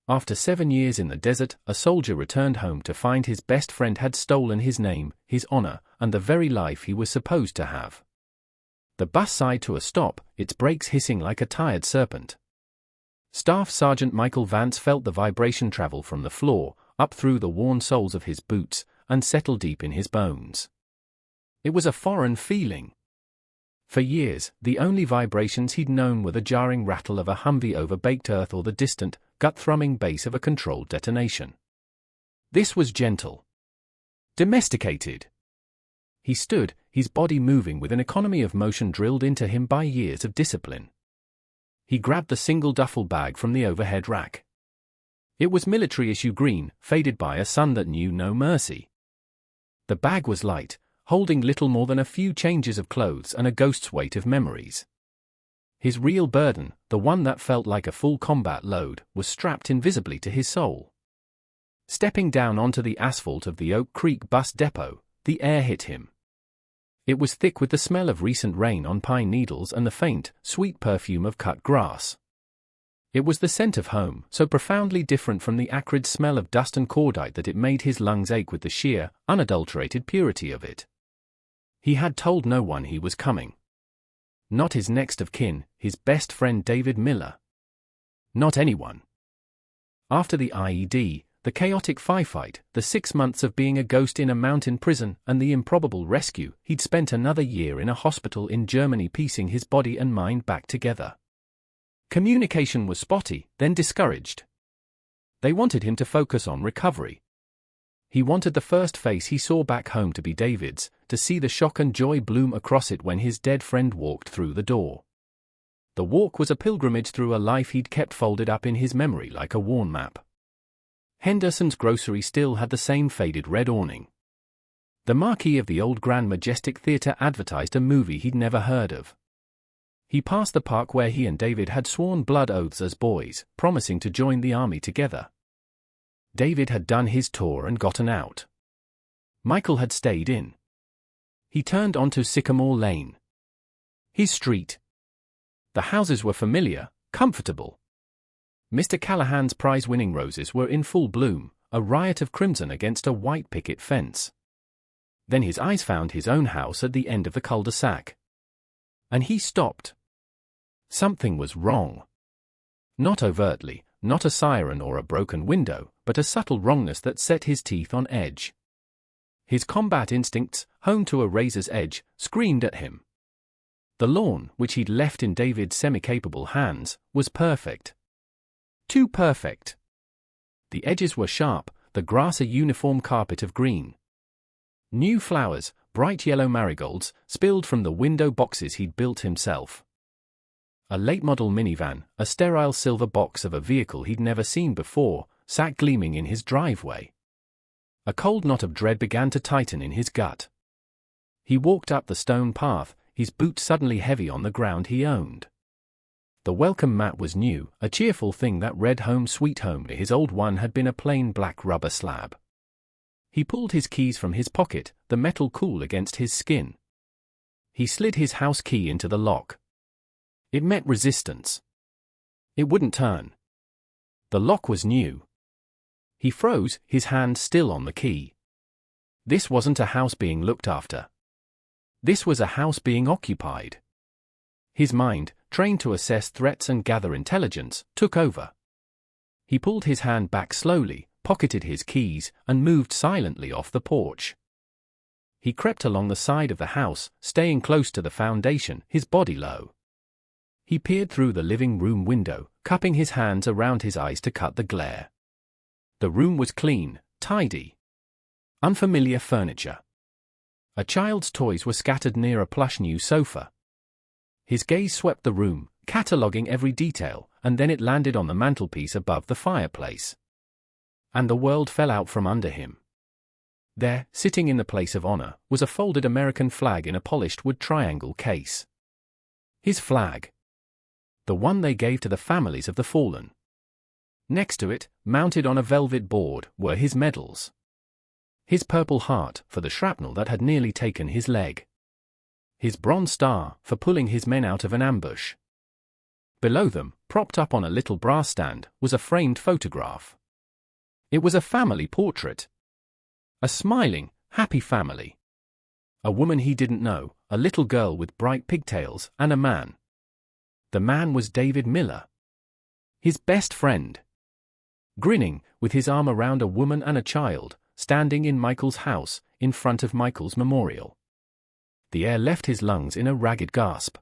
After 7 years in the desert, a soldier returned home to find his best friend had stolen his name, his honor, and the very life he was supposed to have. The bus sighed to a stop, its brakes hissing like a tired serpent. Staff Sergeant Michael Vance felt the vibration travel from the floor, up through the worn soles of his boots, and settle deep in his bones. It was a foreign feeling. For years, the only vibrations he'd known were the jarring rattle of a Humvee over baked earth or the distant, gut-thrumming bass of a controlled detonation. This was gentle. Domesticated. He stood, his body moving with an economy of motion drilled into him by years of discipline. He grabbed the single duffel bag from the overhead rack. It was military-issue green, faded by a sun that knew no mercy. The bag was light, holding little more than a few changes of clothes and a ghost's weight of memories. His real burden, the one that felt like a full combat load, was strapped invisibly to his soul. Stepping down onto the asphalt of the Oak Creek bus depot, the air hit him. It was thick with the smell of recent rain on pine needles and the faint, sweet perfume of cut grass. It was the scent of home, so profoundly different from the acrid smell of dust and cordite that it made his lungs ache with the sheer, unadulterated purity of it. He had told no one he was coming. Not his next of kin, his best friend David Miller. Not anyone. After the IED, the chaotic firefight, the 6 months of being a ghost in a mountain prison, and the improbable rescue, he'd spent another year in a hospital in Germany piecing his body and mind back together. Communication was spotty, then discouraged. They wanted him to focus on recovery. He wanted the first face he saw back home to be David's, to see the shock and joy bloom across it when his dead friend walked through the door. The walk was a pilgrimage through a life he'd kept folded up in his memory like a worn map. Henderson's grocery still had the same faded red awning. The marquee of the old Grand Majestic Theatre advertised a movie he'd never heard of. He passed the park where he and David had sworn blood oaths as boys, promising to join the army together. David had done his tour and gotten out. Michael had stayed in. He turned onto Sycamore Lane. His street. The houses were familiar, comfortable. Mr. Callahan's prize-winning roses were in full bloom, a riot of crimson against a white picket fence. Then his eyes found his own house at the end of the cul-de-sac. And he stopped. Something was wrong. Not overtly, not a siren or a broken window, but a subtle wrongness that set his teeth on edge. His combat instincts, honed to a razor's edge, screamed at him. The lawn, which he'd left in David's semi-capable hands, was perfect. Too perfect. The edges were sharp, the grass a uniform carpet of green. New flowers, bright yellow marigolds, spilled from the window boxes he'd built himself. A late-model minivan, a sterile silver box of a vehicle he'd never seen before, sat gleaming in his driveway. A cold knot of dread began to tighten in his gut. He walked up the stone path, his boots suddenly heavy on the ground he owned. The welcome mat was new, a cheerful thing that read "Home Sweet Home." His old one had been a plain black rubber slab. He pulled his keys from his pocket, the metal cool against his skin. He slid his house key into the lock. It met resistance. It wouldn't turn. The lock was new. He froze, his hand still on the key. This wasn't a house being looked after. This was a house being occupied. His mind, trained to assess threats and gather intelligence, took over. He pulled his hand back slowly, pocketed his keys, and moved silently off the porch. He crept along the side of the house, staying close to the foundation, his body low. He peered through the living room window, cupping his hands around his eyes to cut the glare. The room was clean, tidy. Unfamiliar furniture. A child's toys were scattered near a plush new sofa. His gaze swept the room, cataloguing every detail, and then it landed on the mantelpiece above the fireplace. And the world fell out from under him. There, sitting in the place of honor, was a folded American flag in a polished wood triangle case. His flag. The one they gave to the families of the fallen. Next to it, mounted on a velvet board, were his medals. His Purple Heart, for the shrapnel that had nearly taken his leg. His Bronze Star, for pulling his men out of an ambush. Below them, propped up on a little brass stand, was a framed photograph. It was a family portrait. A smiling, happy family. A woman he didn't know, a little girl with bright pigtails, and a man. The man was David Miller. His best friend. Grinning, with his arm around a woman and a child, standing in Michael's house, in front of Michael's memorial. The air left his lungs in a ragged gasp.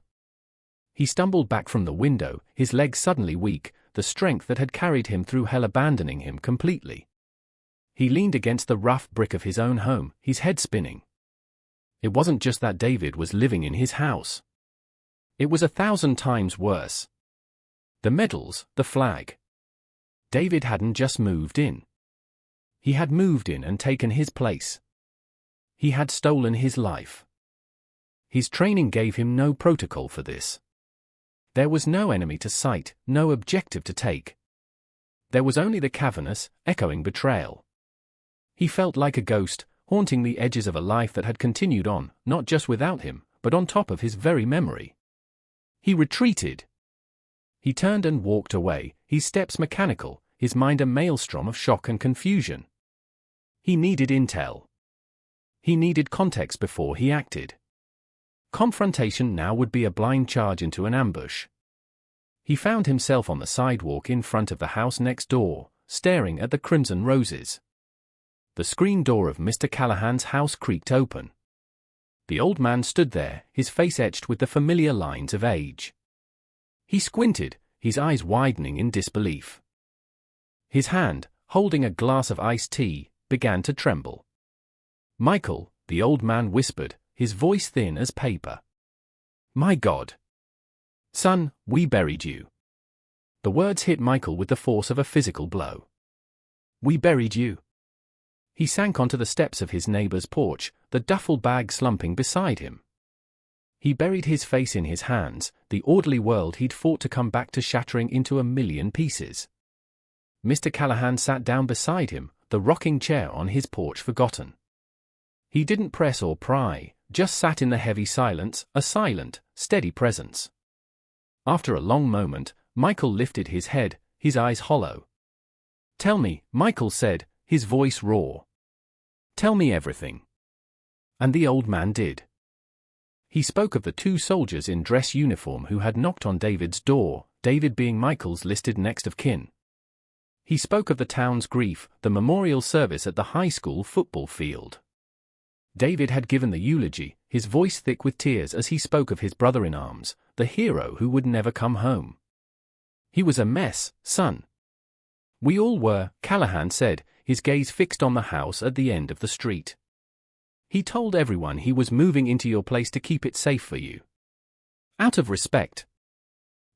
He stumbled back from the window, his legs suddenly weak, the strength that had carried him through hell abandoning him completely. He leaned against the rough brick of his own home, his head spinning. It wasn't just that David was living in his house. It was 1,000 times worse. The medals, the flag. David hadn't just moved in. He had moved in and taken his place. He had stolen his life. His training gave him no protocol for this. There was no enemy to sight, no objective to take. There was only the cavernous, echoing betrayal. He felt like a ghost, haunting the edges of a life that had continued on, not just without him, but on top of his very memory. He retreated. He turned and walked away, his steps mechanical, his mind a maelstrom of shock and confusion. He needed intel. He needed context before he acted. Confrontation now would be a blind charge into an ambush. He found himself on the sidewalk in front of the house next door, staring at the crimson roses. The screen door of Mr. Callahan's house creaked open. The old man stood there, his face etched with the familiar lines of age. He squinted, his eyes widening in disbelief. His hand, holding a glass of iced tea, began to tremble. "Michael," the old man whispered, his voice thin as paper. "My God. Son, we buried you." The words hit Michael with the force of a physical blow. "We buried you." He sank onto the steps of his neighbor's porch, the duffel bag slumping beside him. He buried his face in his hands, the orderly world he'd fought to come back to shattering into a million pieces. Mr. Callahan sat down beside him, the rocking chair on his porch forgotten. He didn't press or pry, just sat in the heavy silence, a silent, steady presence. After a long moment, Michael lifted his head, his eyes hollow. "Tell me," Michael said, his voice raw. "Tell me everything." And the old man did. He spoke of the 2 soldiers in dress uniform who had knocked on David's door, David being Michael's listed next of kin. He spoke of the town's grief, the memorial service at the high school football field. David had given the eulogy, his voice thick with tears as he spoke of his brother-in-arms, the hero who would never come home. "He was a mess, son." "We all were," Callahan said, his gaze fixed on the house at the end of the street. "He told everyone he was moving into your place to keep it safe for you. Out of respect.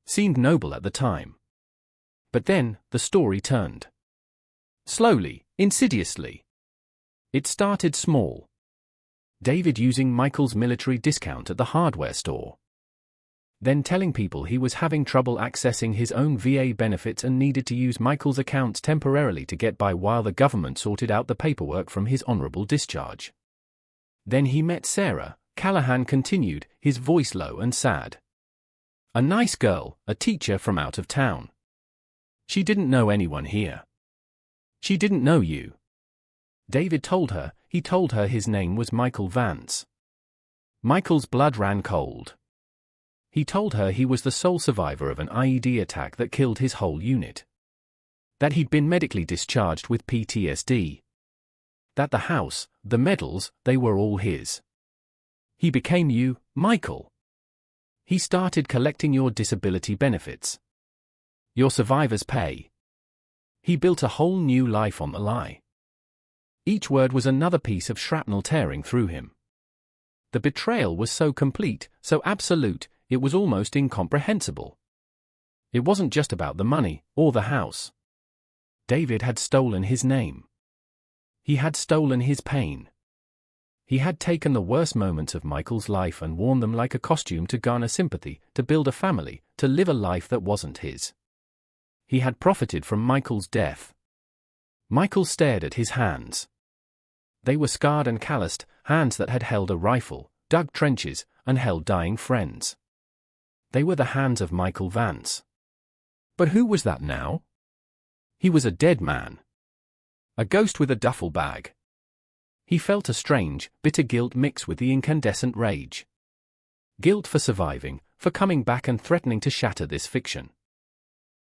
Seemed noble at the time. But then, the story turned. Slowly, insidiously. It started small. David using Michael's military discount at the hardware store. Then telling people he was having trouble accessing his own VA benefits and needed to use Michael's accounts temporarily to get by while the government sorted out the paperwork from his honorable discharge. Then he met Sarah, Callahan continued, his voice low and sad. "A nice girl, a teacher from out of town. She didn't know anyone here. She didn't know you." David told her, he told her his name was Michael Vance. Michael's blood ran cold. He told her he was the sole survivor of an IED attack that killed his whole unit. That he'd been medically discharged with PTSD. That the house, the medals, they were all his. "He became you, Michael. He started collecting your disability benefits. Your survivor's pay. He built a whole new life on the lie." Each word was another piece of shrapnel tearing through him. The betrayal was so complete, so absolute, it was almost incomprehensible. It wasn't just about the money, or the house. David had stolen his name. He had stolen his pain. He had taken the worst moments of Michael's life and worn them like a costume to garner sympathy, to build a family, to live a life that wasn't his. He had profited from Michael's death. Michael stared at his hands. They were scarred and calloused, hands that had held a rifle, dug trenches, and held dying friends. They were the hands of Michael Vance. But who was that now? He was a dead man. A ghost with a duffel bag. He felt a strange, bitter guilt mix with the incandescent rage. Guilt for surviving, for coming back and threatening to shatter this fiction.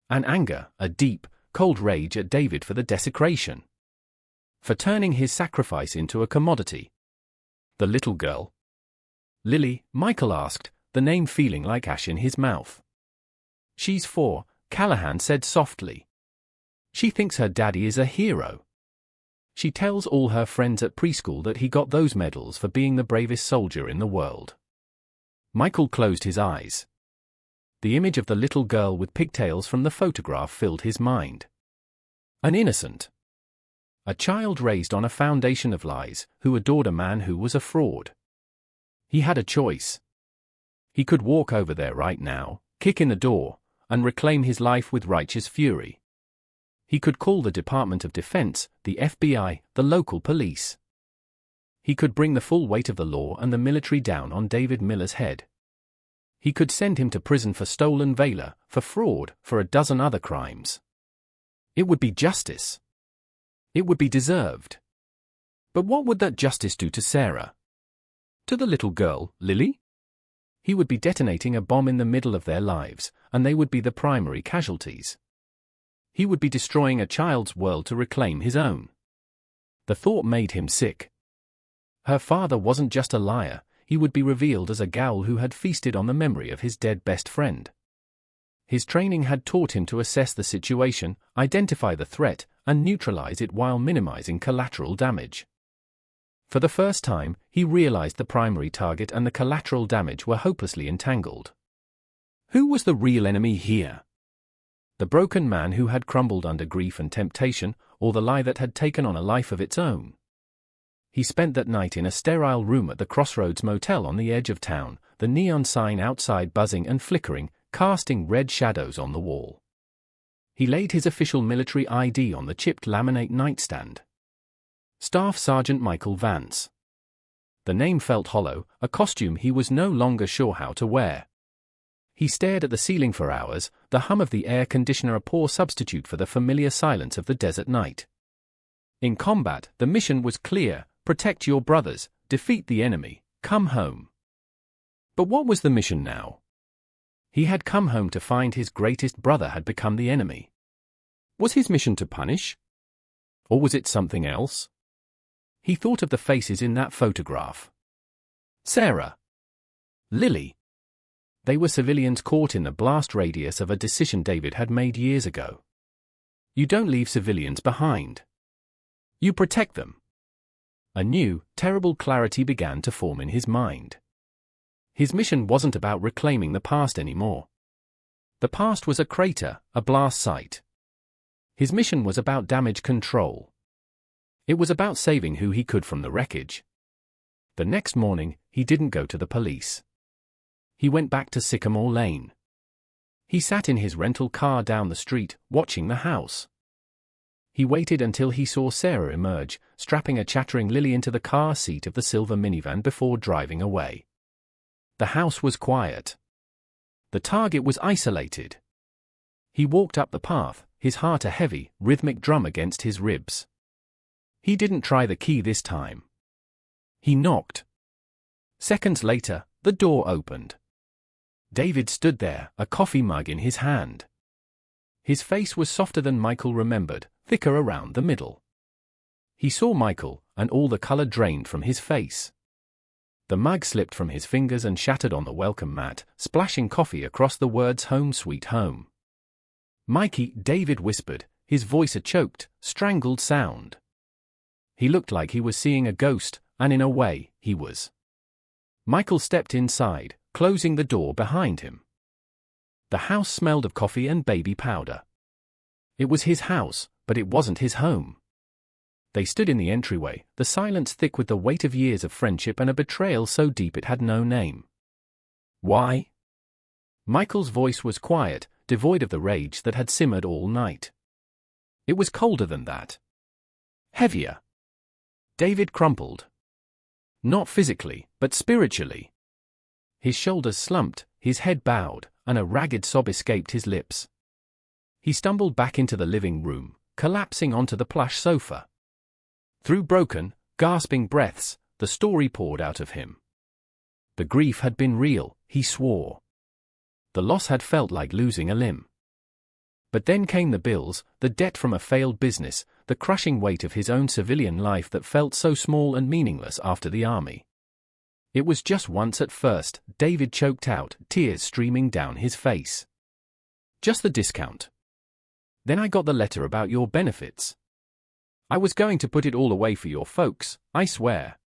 And anger, a deep, cold rage at David for the desecration. For turning his sacrifice into a commodity. The little girl. Lily, Michael asked, the name feeling like ash in his mouth. She's 4, Callahan said softly. She thinks her daddy is a hero. She tells all her friends at preschool that he got those medals for being the bravest soldier in the world. Michael closed his eyes. The image of the little girl with pigtails from the photograph filled his mind. An innocent. A child raised on a foundation of lies, who adored a man who was a fraud. He had a choice. He could walk over there right now, kick in the door, and reclaim his life with righteous fury. He could call the Department of Defense, the FBI, the local police. He could bring the full weight of the law and the military down on David Miller's head. He could send him to prison for stolen valor, for fraud, for a dozen other crimes. It would be justice. It would be deserved. But what would that justice do to Sarah? To the little girl, Lily? He would be detonating a bomb in the middle of their lives, and they would be the primary casualties. He would be destroying a child's world to reclaim his own. The thought made him sick. Her father wasn't just a liar, he would be revealed as a ghoul who had feasted on the memory of his dead best friend. His training had taught him to assess the situation, identify the threat, and neutralize it while minimizing collateral damage. For the first time, he realized the primary target and the collateral damage were hopelessly entangled. Who was the real enemy here? The broken man who had crumbled under grief and temptation, or the lie that had taken on a life of its own? He spent that night in a sterile room at the Crossroads Motel on the edge of town, the neon sign outside buzzing and flickering, casting red shadows on the wall. He laid his official military ID on the chipped laminate nightstand. Staff Sergeant Michael Vance. The name felt hollow, a costume he was no longer sure how to wear. He stared at the ceiling for hours, the hum of the air conditioner a poor substitute for the familiar silence of the desert night. In combat, the mission was clear: protect your brothers, defeat the enemy, come home. But what was the mission now? He had come home to find his greatest brother had become the enemy. Was his mission to punish? Or was it something else? He thought of the faces in that photograph. Sarah. Lily. They were civilians caught in the blast radius of a decision David had made years ago. You don't leave civilians behind. You protect them. A new, terrible clarity began to form in his mind. His mission wasn't about reclaiming the past anymore. The past was a crater, a blast site. His mission was about damage control. It was about saving who he could from the wreckage. The next morning, he didn't go to the police. He went back to Sycamore Lane. He sat in his rental car down the street, watching the house. He waited until he saw Sarah emerge, strapping a chattering Lily into the car seat of the silver minivan before driving away. The house was quiet. The target was isolated. He walked up the path, his heart a heavy, rhythmic drum against his ribs. He didn't try the key this time. He knocked. Seconds later, the door opened. David stood there, a coffee mug in his hand. His face was softer than Michael remembered, thicker around the middle. He saw Michael, and all the color drained from his face. The mug slipped from his fingers and shattered on the welcome mat, splashing coffee across the words "Home Sweet Home." "Mikey," David whispered, his voice a choked, strangled sound. He looked like he was seeing a ghost, and in a way, he was. Michael stepped inside, closing the door behind him. The house smelled of coffee and baby powder. It was his house, but it wasn't his home. They stood in the entryway, the silence thick with the weight of years of friendship and a betrayal so deep it had no name. "Why?" Michael's voice was quiet, devoid of the rage that had simmered all night. It was colder than that. Heavier. David crumpled. Not physically, but spiritually. His shoulders slumped, his head bowed, and a ragged sob escaped his lips. He stumbled back into the living room, collapsing onto the plush sofa. Through broken, gasping breaths, the story poured out of him. The grief had been real, he swore. The loss had felt like losing a limb. But then came the bills, the debt from a failed business, the crushing weight of his own civilian life that felt so small and meaningless after the army. It was just once at first, David choked out, tears streaming down his face. Just the discount. Then I got the letter about your benefits. I was going to put it all away for your folks, I swear.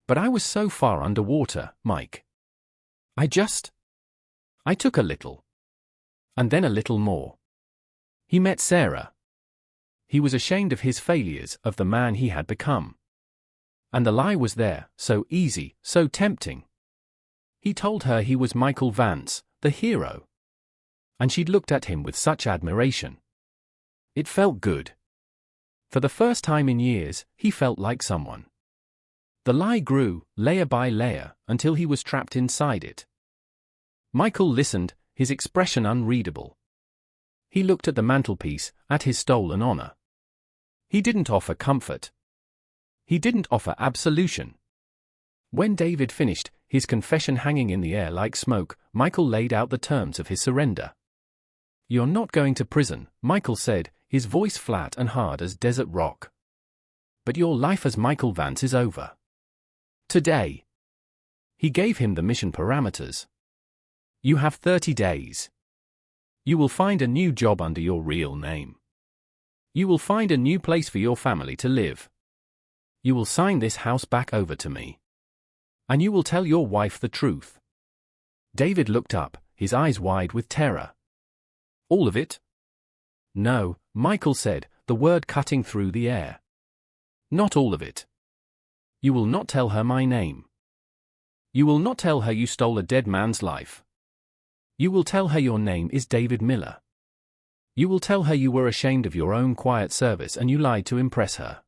But I was so far underwater, Mike. I took a little. And then a little more. He met Sarah. He was ashamed of his failures, of the man he had become. And the lie was there, so easy, so tempting. He told her he was Michael Vance, the hero. And she'd looked at him with such admiration. It felt good. For the first time in years, he felt like someone. The lie grew, layer by layer, until he was trapped inside it. Michael listened, his expression unreadable. He looked at the mantelpiece, at his stolen honor. He didn't offer comfort. He didn't offer absolution. When David finished, his confession hanging in the air like smoke, Michael laid out the terms of his surrender. "You're not going to prison," Michael said, his voice flat and hard as desert rock. "But your life as Michael Vance is over. Today." He gave him the mission parameters. "You have 30 days. You will find a new job under your real name. You will find a new place for your family to live. You will sign this house back over to me. And you will tell your wife the truth." David looked up, his eyes wide with terror. "All of it?" "No," Michael said, the word cutting through the air. "Not all of it. You will not tell her my name. You will not tell her you stole a dead man's life. You will tell her your name is David Miller. You will tell her you were ashamed of your own quiet service and you lied to impress her.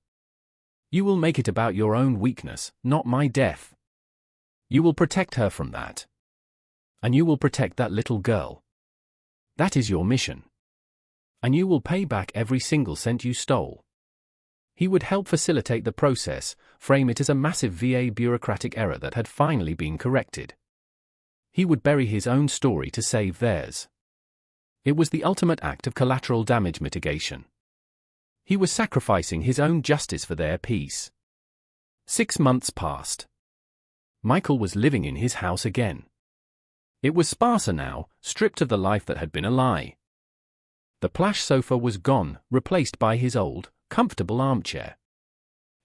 You will make it about your own weakness, not my death. You will protect her from that. And you will protect that little girl. That is your mission. And you will pay back every single cent you stole." He would help facilitate the process, frame it as a massive VA bureaucratic error that had finally been corrected. He would bury his own story to save theirs. It was the ultimate act of collateral damage mitigation. He was sacrificing his own justice for their peace. 6 months passed. Michael was living in his house again. It was sparser now, stripped of the life that had been a lie. The plush sofa was gone, replaced by his old, comfortable armchair.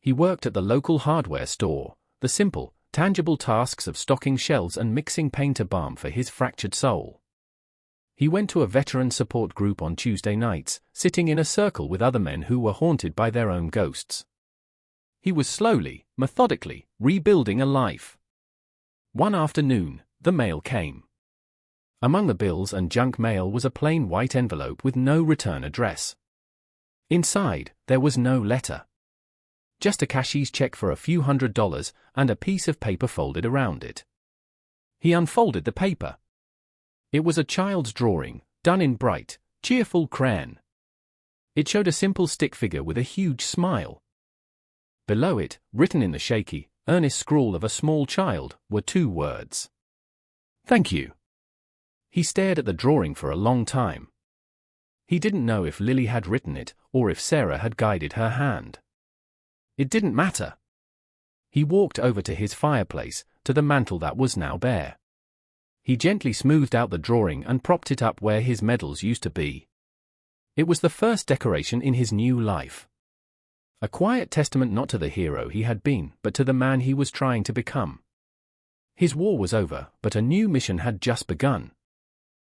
He worked at the local hardware store, the simple, tangible tasks of stocking shelves and mixing painter balm for his fractured soul. He went to a veteran support group on Tuesday nights, sitting in a circle with other men who were haunted by their own ghosts. He was slowly, methodically, rebuilding a life. One afternoon, the mail came. Among the bills and junk mail was a plain white envelope with no return address. Inside, there was no letter. Just a cashier's check for a few $100s and a piece of paper folded around it. He unfolded the paper. It was a child's drawing, done in bright, cheerful crayon. It showed a simple stick figure with a huge smile. Below it, written in the shaky, earnest scrawl of a small child, were 2 words. "Thank you." He stared at the drawing for a long time. He didn't know if Lily had written it, or if Sarah had guided her hand. It didn't matter. He walked over to his fireplace, to the mantel that was now bare. He gently smoothed out the drawing and propped it up where his medals used to be. It was the first decoration in his new life. A quiet testament not to the hero he had been, but to the man he was trying to become. His war was over, but a new mission had just begun.